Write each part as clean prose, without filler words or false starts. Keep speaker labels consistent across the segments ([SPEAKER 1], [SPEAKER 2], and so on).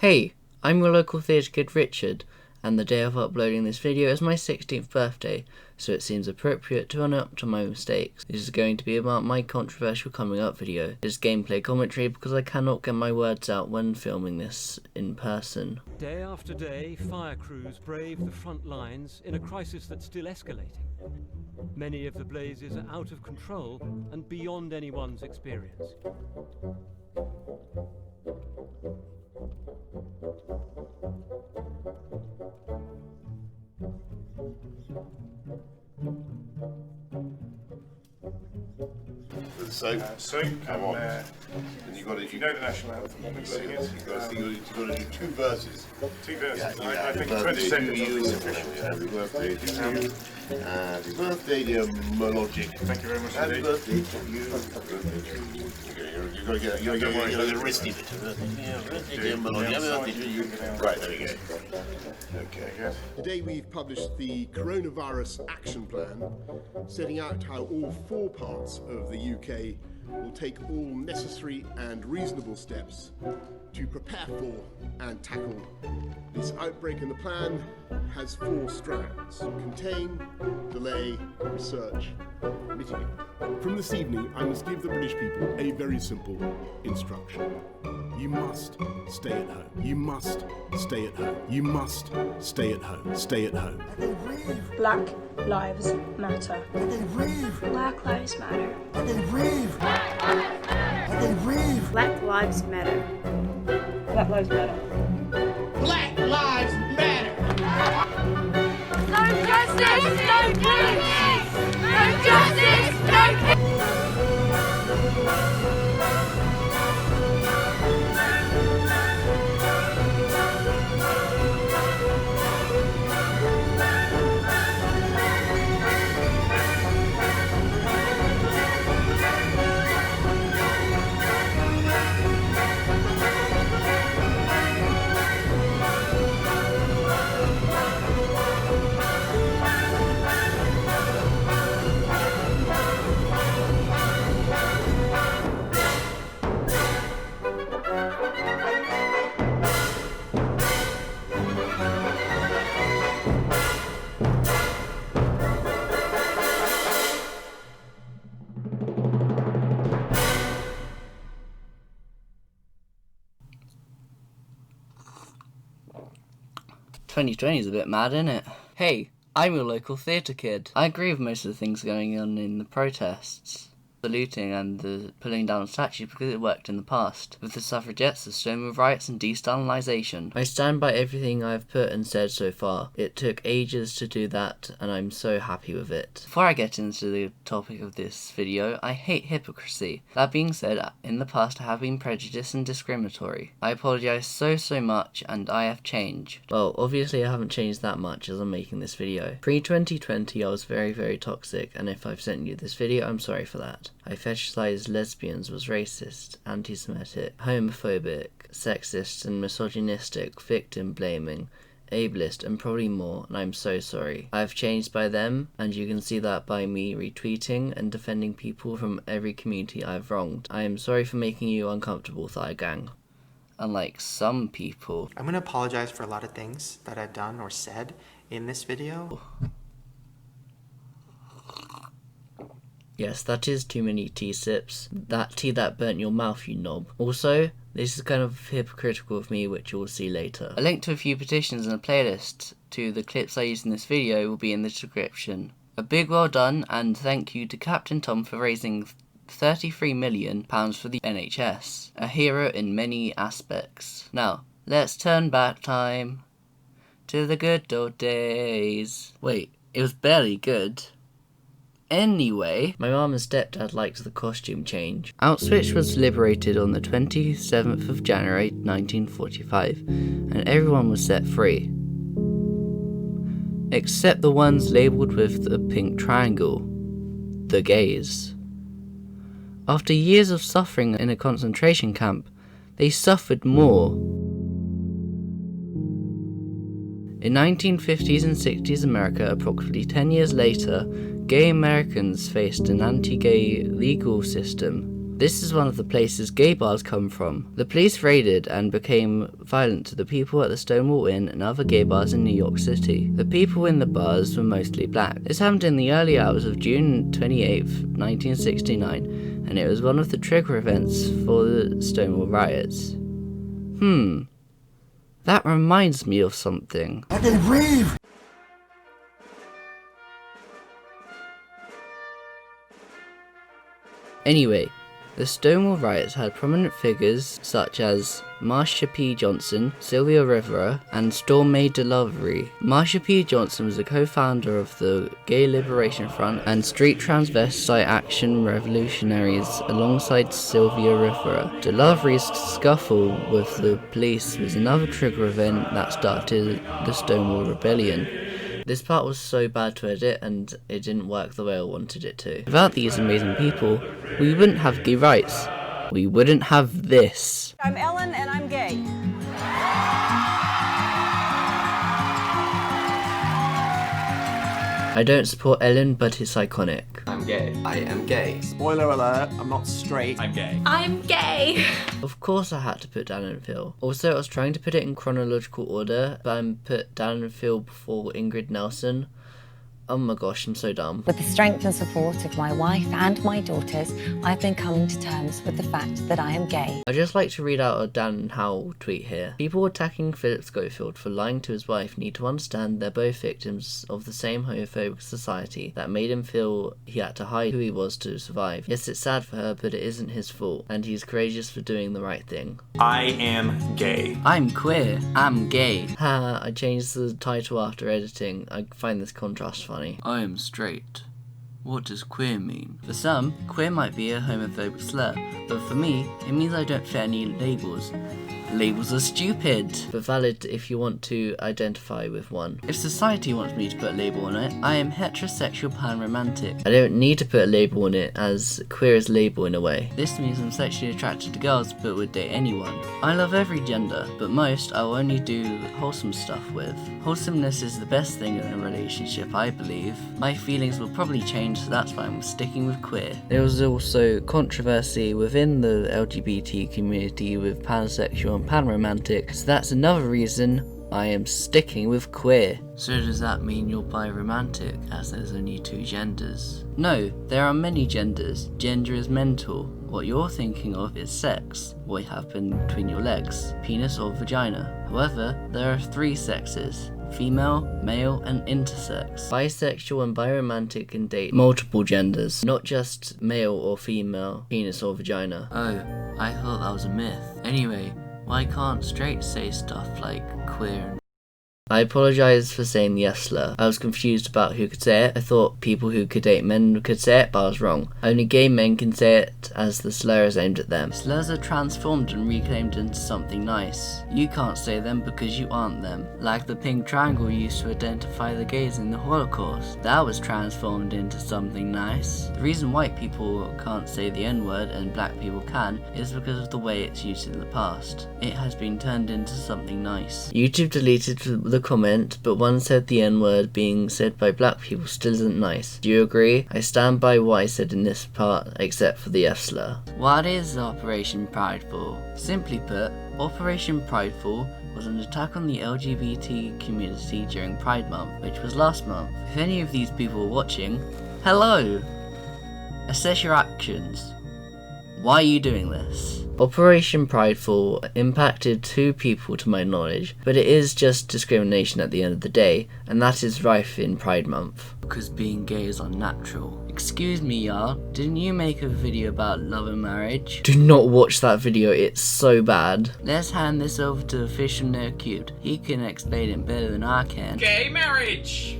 [SPEAKER 1] Hey, I'm your local theatre kid Richard, and the day of uploading this video is my 16th birthday, so it seems appropriate to own up to my mistakes. This is going to be about my controversial coming up video. It's gameplay commentary because I cannot get my words out when filming this in person.
[SPEAKER 2] Day after day, fire crews brave the front lines in a crisis that's still escalating. Many of the blazes are out of control and beyond anyone's experience.
[SPEAKER 3] So come on. And you know the national anthem. Please sing it.
[SPEAKER 4] You've got to do two verses.
[SPEAKER 3] Two verses.
[SPEAKER 4] Yeah,
[SPEAKER 3] I think
[SPEAKER 4] happy
[SPEAKER 3] 20 seconds
[SPEAKER 4] birthday to
[SPEAKER 3] will be
[SPEAKER 4] you.
[SPEAKER 3] sufficient.
[SPEAKER 4] Happy birthday to you. Happy birthday, dear Mologic.
[SPEAKER 3] Thank you very much
[SPEAKER 4] Happy
[SPEAKER 3] indeed.
[SPEAKER 4] birthday to you. Happy birthday to you. You're going to get a wristy bit. Yeah, birthday, dear Mologic. Happy birthday to you. Right, there we go. Okay.
[SPEAKER 5] Today we've published the Coronavirus Action Plan, setting out how all 4 parts of the UK will take all necessary and reasonable steps to prepare for and tackle this outbreak. And the plan has 4 strands: contain, delay, research, mitigate. From this evening, I must give the British people a very simple instruction. You must stay at home. You must stay at home. You must stay at home. Stay at home.
[SPEAKER 6] Black Lives Matter. Black Lives Matter. Black Lives Matter. Black Lives Matter.
[SPEAKER 7] Black Lives Matter.
[SPEAKER 8] No justice, no peace. No justice, no peace.
[SPEAKER 1] "2020's a bit mad, isn't it? Hey, I'm your local theatre kid. I agree with most of the things going on in the protests. The looting and the pulling down of statues because it worked in the past. With the suffragettes, the Stonewall riots and de-Stalinisation. I stand by everything I've put and said so far. It took ages to do that and I'm so happy with it. Before I get into the topic of this video, I hate hypocrisy. That being said, in the past I have been prejudiced and discriminatory. I apologise so much and I have changed. Well, obviously I haven't changed that much as I'm making this video. Pre-2020 I was very toxic, and if I've sent you this video, I'm sorry for that. I fetishised lesbians, was racist, anti-Semitic, homophobic, sexist and misogynistic, victim blaming, ableist and probably more, and I'm so sorry. I've changed by them, and you can see that by me retweeting and defending people from every community I've wronged. I am sorry for making you uncomfortable, Thigh Gang. Unlike some people.
[SPEAKER 9] I'm going to apologize for a lot of things that I've done or said in this video.
[SPEAKER 1] Yes, that is too many tea sips. That tea that burnt your mouth, you knob. Also, this is kind of hypocritical of me, which you'll see later. A link to a few petitions and a playlist to the clips I used in this video will be in the description. A big well done and thank you to Captain Tom for raising £33 million for the NHS. A hero in many aspects. Now, let's turn back time to the good old days. Wait, it was barely good. Anyway, my mum and stepdad liked the costume change. Auschwitz was liberated on the 27th of January 1945, and everyone was set free. Except the ones labelled with the pink triangle, the gays. After years of suffering in a concentration camp, they suffered more. In 1950s and 60s America, approximately 10 years later, gay Americans faced an anti-gay legal system This is one of the places gay bars come from. The police raided and became violent to the people at the Stonewall Inn and other gay bars in New York City. The people in the bars were mostly black. This happened in the early hours of June 28th, 1969, and it was one of the trigger events for the Stonewall riots. That reminds me of something.
[SPEAKER 10] I can breathe!
[SPEAKER 1] Anyway, the Stonewall riots had prominent figures such as Marsha P. Johnson, Sylvia Rivera, and Storm May DeLovery. Marsha P. Johnson was a co-founder of the Gay Liberation Front and Street Transvestite Action Revolutionaries alongside Sylvia Rivera. DeLovery's scuffle with the police was another trigger event that started the Stonewall Rebellion. This part was so bad to edit and it didn't work the way I wanted it to. Without these amazing people, we wouldn't have gay rights. We wouldn't have this.
[SPEAKER 11] I'm Ellen and I'm gay.
[SPEAKER 1] I don't support Ellen, but it's iconic.
[SPEAKER 9] I'm gay. I am gay. Spoiler alert, I'm not straight. I'm gay.
[SPEAKER 6] I'm gay.
[SPEAKER 1] Of course I had to put Dan and Phil. Also, I was trying to put it in chronological order, but I put Dan and Phil before Ingrid Nelson. Oh my gosh, I'm so dumb.
[SPEAKER 12] With the strength and support of my wife and my daughters, I've been coming to terms with the fact that I am gay.
[SPEAKER 1] I'd just like to read out a Dan Howell tweet here. People attacking Philip Schofield for lying to his wife need to understand they're both victims of the same homophobic society that made him feel he had to hide who he was to survive. Yes, it's sad for her, but it isn't his fault, and he's courageous for doing the right thing.
[SPEAKER 13] I am gay.
[SPEAKER 1] I'm queer. I'm gay. Ha, I changed the title after editing. I find this contrast funny. I am straight. What does queer mean? For some, queer might be a homophobic slur, but for me, it means I don't fit any labels. Labels are stupid, but valid if you want to identify with one. If society wants me to put a label on it, I am heterosexual pan-romantic. I don't need to put a label on it, as queer is a label in a way. This means I'm sexually attracted to girls but would date anyone. I love every gender, but most I will only do wholesome stuff with. Wholesomeness is the best thing in a relationship, I believe. My feelings will probably change, so that's why I'm sticking with queer. There was also controversy within the LGBT community with pansexual and panromantic, so that's another reason I am sticking with queer. So does that mean you're biromantic, as there's only two genders? No, there are many genders. Gender is mental. What you're thinking of is sex, what you have between your legs, penis or vagina. However, there are three sexes: female, male, and intersex. Bisexual and biromantic can date multiple genders, not just male or female, penis or vagina. Oh, I thought that was a myth. Anyway, why can't straight say stuff like queer and... I apologise for saying the F slur. I was confused about who could say it. I thought people who could date men could say it, but I was wrong. Only gay men can say it, as the slur is aimed at them. Slurs are transformed and reclaimed into something nice. You can't say them because you aren't them. Like the pink triangle used to identify the gays in the Holocaust. That was transformed into something nice. The reason white people can't say the N-word and black people can is because of the way it's used in the past. It has been turned into something nice. YouTube deleted the comment, but one said the N-word being said by black people still isn't nice. Do you agree? I stand by what I said in this part, except for the F slur. What is Operation Pridefall? Simply put, Operation Pridefall was an attack on the LGBT community during Pride Month, which was last month. If any of these people are watching, hello! Assess your actions. Why are you doing this? Operation Pridefall impacted 2 people to my knowledge, but it is just discrimination at the end of the day, and that is rife in Pride Month. Because being gay is unnatural. Excuse me y'all, didn't you make a video about love and marriage? Do not watch that video, it's so bad. Let's hand this over to Official Nerd Cubed. He can explain it better than I can.
[SPEAKER 14] Gay marriage!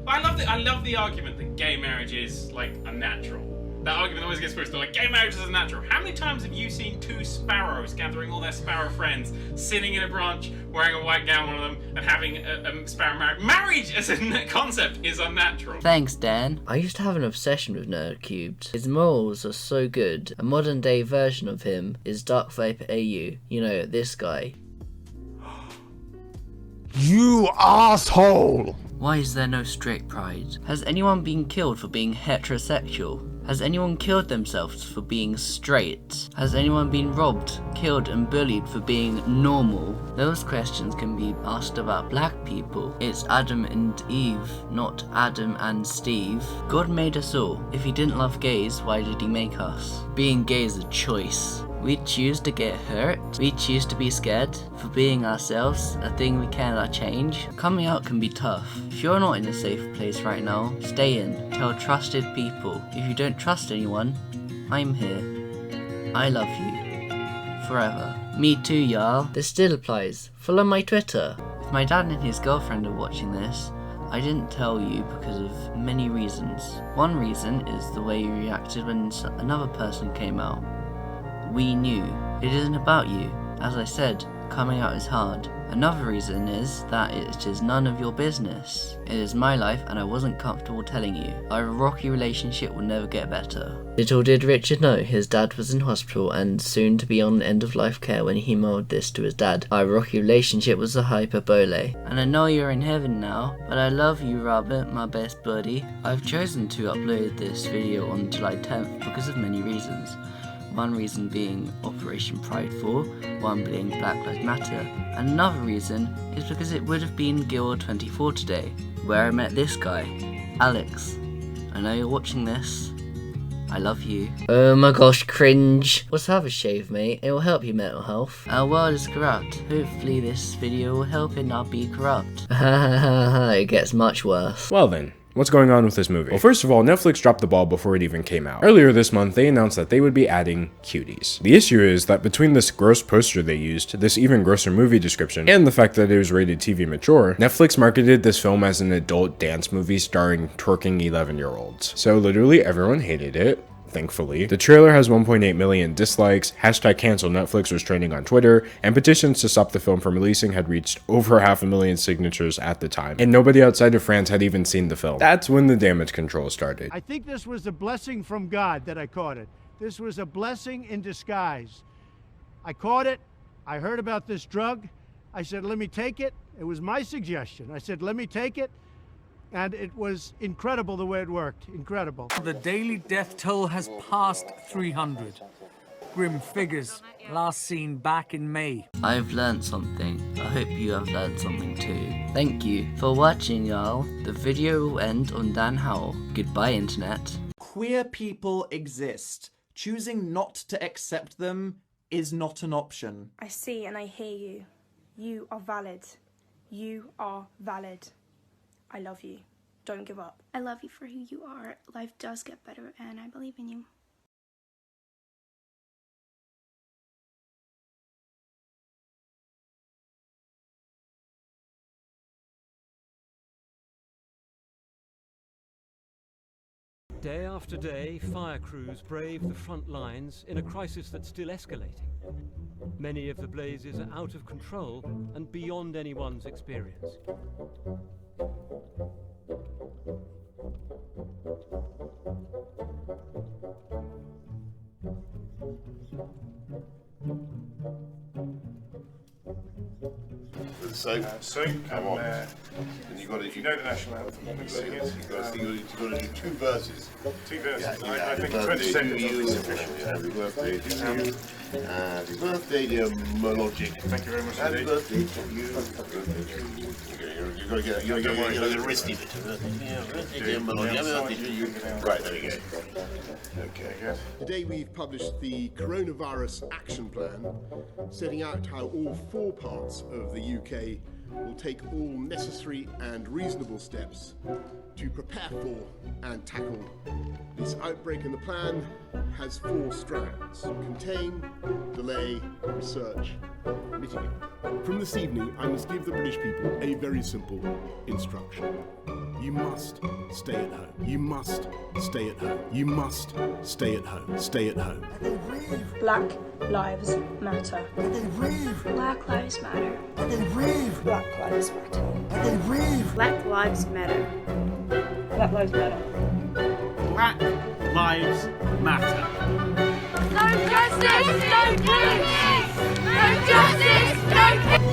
[SPEAKER 14] I love the argument that gay marriage is, like, unnatural. That argument always gets pushed. They're like, gay marriage is unnatural. How many times have you seen 2 sparrows gathering all their sparrow friends, sitting in a branch, wearing a white gown, one of them, and having a sparrow marriage? Marriage as a concept is unnatural.
[SPEAKER 1] Thanks, Dan. I used to have an obsession with Nerd Cubed. His morals are so good. A modern day version of him is Dark Viper AU. You know, this guy.
[SPEAKER 10] You asshole!
[SPEAKER 1] Why is there no straight pride? Has anyone been killed for being heterosexual? Has anyone killed themselves for being straight? Has anyone been robbed, killed and bullied for being normal? Those questions can be asked about black people. It's Adam and Eve, not Adam and Steve. God made us all. If he didn't love gays, why did he make us? Being gay is a choice. We choose to get hurt, we choose to be scared. For being ourselves, a thing we cannot change. Coming out can be tough. If you're not in a safe place right now, stay in. Tell trusted people. If you don't trust anyone, I'm here. I love you. Forever. Me too, y'all. This still applies. Follow my Twitter. If my dad and his girlfriend are watching this, I didn't tell you because of many reasons. One reason is the way you reacted when another person came out. We knew. It isn't about you. As I said, coming out is hard. Another reason is that it is none of your business. It is my life and I wasn't comfortable telling you. Our rocky relationship will never get better. Little did Richard know his dad was in hospital and soon to be on end-of-life care when he mailed this to his dad. Our rocky relationship was a hyperbole. And I know you're in heaven now, but I love you, Robert, my best buddy. I've chosen to upload this video on July 10th because of many reasons. One reason being Operation Pridefall, one being Black Lives Matter, and another reason is because it would have been Guild 24 today, where I met this guy, Alex. I know you're watching this. I love you. Oh my gosh, cringe. Let's have a shave, mate. It will help your mental health. Our world is corrupt. Hopefully this video will help it not be corrupt. It gets much worse.
[SPEAKER 10] Well then. What's going on with this movie? Well, first of all, Netflix dropped the ball before it even came out. Earlier this month, they announced that they would be adding cuties. The issue is that between this gross poster they used, this even grosser movie description, and the fact that it was rated TV mature, Netflix marketed this film as an adult dance movie starring twerking 11-year-olds. So literally everyone hated it. Thankfully. The trailer has 1.8 million dislikes, #cancel Netflix was trending on Twitter, and petitions to stop the film from releasing had reached over 500,000 signatures at the time, and nobody outside of France had even seen the film. That's when the damage control started.
[SPEAKER 11] I think this was a blessing from God that I caught it. This was a blessing in disguise. I caught it, I heard about this drug, I said, let me take it. It was my suggestion. I said, let me take it. And it was incredible the way it worked. Incredible.
[SPEAKER 15] The daily death toll has passed 300. Grim figures, last seen back in May.
[SPEAKER 1] I've learned something. I hope you have learned something too. Thank you for watching, y'all. The video will end on Dan Howell. Goodbye, internet.
[SPEAKER 16] Queer people exist. Choosing not to accept them is not an option.
[SPEAKER 6] I see and I hear you. You are valid. You are valid. I love you. Don't give up.
[SPEAKER 17] I love you for who you are. Life does get better and I believe in you.
[SPEAKER 2] Day after day, fire crews brave the front lines in a crisis that's still escalating. Many of the blazes are out of control and beyond anyone's experience.
[SPEAKER 4] So, come on. And you've got to, if you know the national anthem, you've got to sing it. You've got to do 2 verses.
[SPEAKER 3] 2 verses.
[SPEAKER 4] Yeah,
[SPEAKER 3] I think
[SPEAKER 4] happy
[SPEAKER 3] 20 seconds
[SPEAKER 4] birthday to you.
[SPEAKER 3] is sufficient.
[SPEAKER 4] Happy birthday to you. Happy birthday, dear Mologic.
[SPEAKER 3] Thank you very much
[SPEAKER 4] Happy
[SPEAKER 3] indeed.
[SPEAKER 4] birthday to you. Happy birthday to you. You've got to get the wristy bit. Yeah, birthday, dear Mologic. Happy birthday to you. Right, there we go.
[SPEAKER 3] Okay, good.
[SPEAKER 5] Today we've published the Coronavirus Action Plan, setting out how all 4 parts of the UK will take all necessary and reasonable steps to prepare for and tackle this outbreak. And the plan has 4 strands: contain, delay, research, mitigate. From this evening, I must give the British people a very simple instruction. You must stay at home. You must stay at home. You must stay at home. Stay at home.
[SPEAKER 6] Black Lives Matter.
[SPEAKER 17] Black Lives Matter.
[SPEAKER 6] Black Lives Matter. Black Lives Matter. Black Lives Matter.
[SPEAKER 7] Black Lives Matter.
[SPEAKER 8] No justice, no peace! No justice, no peace!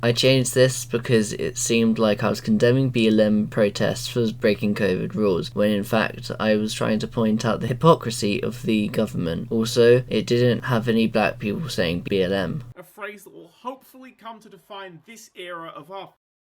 [SPEAKER 1] I changed this because it seemed like I was condemning BLM protests for breaking COVID rules, when in fact I was trying to point out the hypocrisy of the government. Also, it didn't have any black people saying BLM.
[SPEAKER 7] A phrase that will hopefully come to define this era of our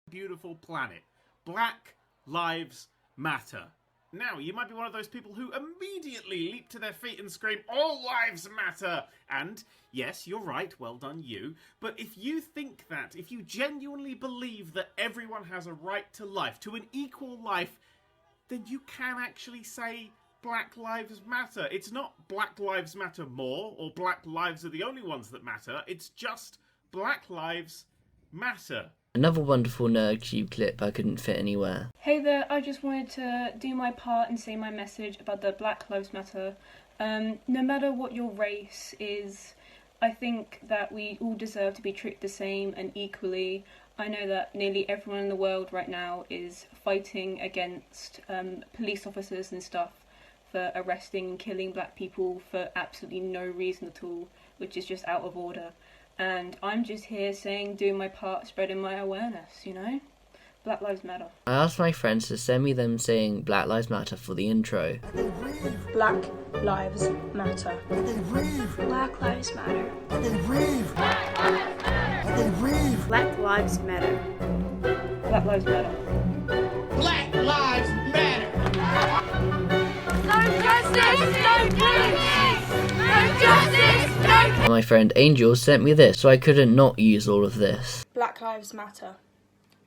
[SPEAKER 7] beautiful planet. Black Lives Matter. Now, you might be one of those people who immediately leap to their feet and scream, "All lives matter!" And, yes, you're right, well done you. But if you think that, if you genuinely believe that everyone has a right to life, to an equal life, then you can actually say Black Lives Matter. It's not Black Lives Matter more, or Black Lives are the only ones that matter. It's just Black Lives Matter.
[SPEAKER 1] Another wonderful NerdCube clip I couldn't fit anywhere.
[SPEAKER 18] Hey there, I just wanted to do my part and say my message about the Black Lives Matter. No matter what your race is, I think that we all deserve to be treated the same and equally. I know that nearly everyone in the world right now is fighting against police officers and stuff for arresting and killing black people for absolutely no reason at all, which is just out of order. And I'm just here saying, doing my part, spreading my awareness, you know? Black Lives Matter.
[SPEAKER 1] I asked my friends to send me them saying Black Lives Matter for the intro.
[SPEAKER 6] Black Lives Matter.
[SPEAKER 17] Black Lives Matter.
[SPEAKER 6] Black Lives Matter.
[SPEAKER 18] Black Lives Matter.
[SPEAKER 8] Black Lives Matter. No justice, no peace. No justice, no peace.
[SPEAKER 1] My friend Angel sent me this, so I couldn't not use all of this.
[SPEAKER 6] Black Lives Matter.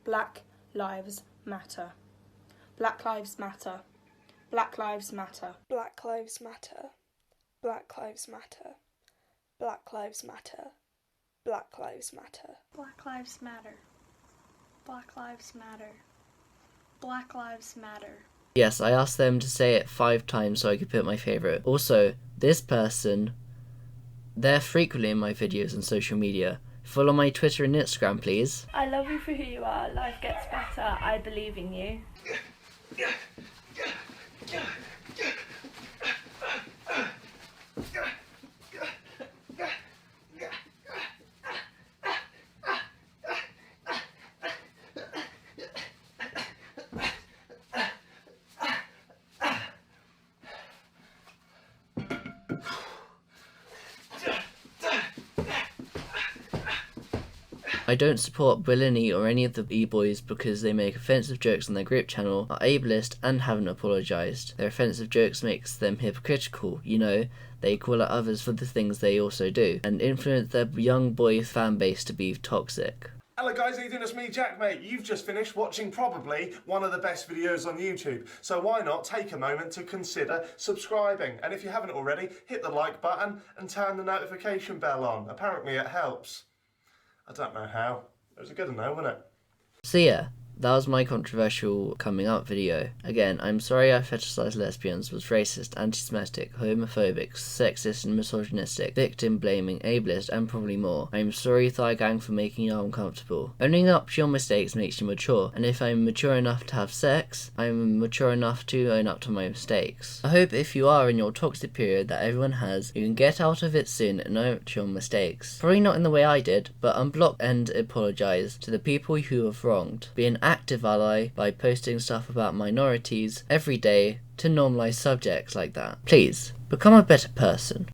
[SPEAKER 6] Black Lives Matter. Black Lives Matter. Black Lives Matter.
[SPEAKER 17] Black Lives Matter. Black Lives Matter. Black Lives Matter. Black Lives Matter. Black Lives Matter. Black Lives Matter. Black Lives Matter.
[SPEAKER 1] Yes, I asked them to say it 5 times so I could put my favourite. Also, this person, they're frequently in my videos on social media. Follow my Twitter and Instagram, please.
[SPEAKER 17] I love you for who you are. Life gets better. I believe in you.
[SPEAKER 1] I don't support Billini or any of the e-boys because they make offensive jokes on their group channel, are ableist and haven't apologised. Their offensive jokes makes them hypocritical, you know, they call out others for the things they also do, and influence their young boy fan base to be toxic.
[SPEAKER 3] Hello guys, how you doing? It's me, Jack, mate. You've just finished watching probably one of the best videos on YouTube. So why not take a moment to consider subscribing? And if you haven't already, hit the like button and turn the notification bell on. Apparently it helps. I don't know how. It was a good one though, wasn't it?
[SPEAKER 1] So yeah, that was my controversial coming out video. Again, I'm sorry I fetishised lesbians, was racist, anti-Semitic, homophobic, sexist and misogynistic, victim blaming, ableist and probably more. I'm sorry Thigh Gang for making you uncomfortable. Owning up to your mistakes makes you mature, and if I'm mature enough to have sex, I'm mature enough to own up to my mistakes. I hope if you are in your toxic period that everyone has, you can get out of it soon and own up to your mistakes. Probably not in the way I did, but unblock and apologise to the people who have wronged. Be an active ally by posting stuff about minorities every day to normalise subjects like that. Please, become a better person.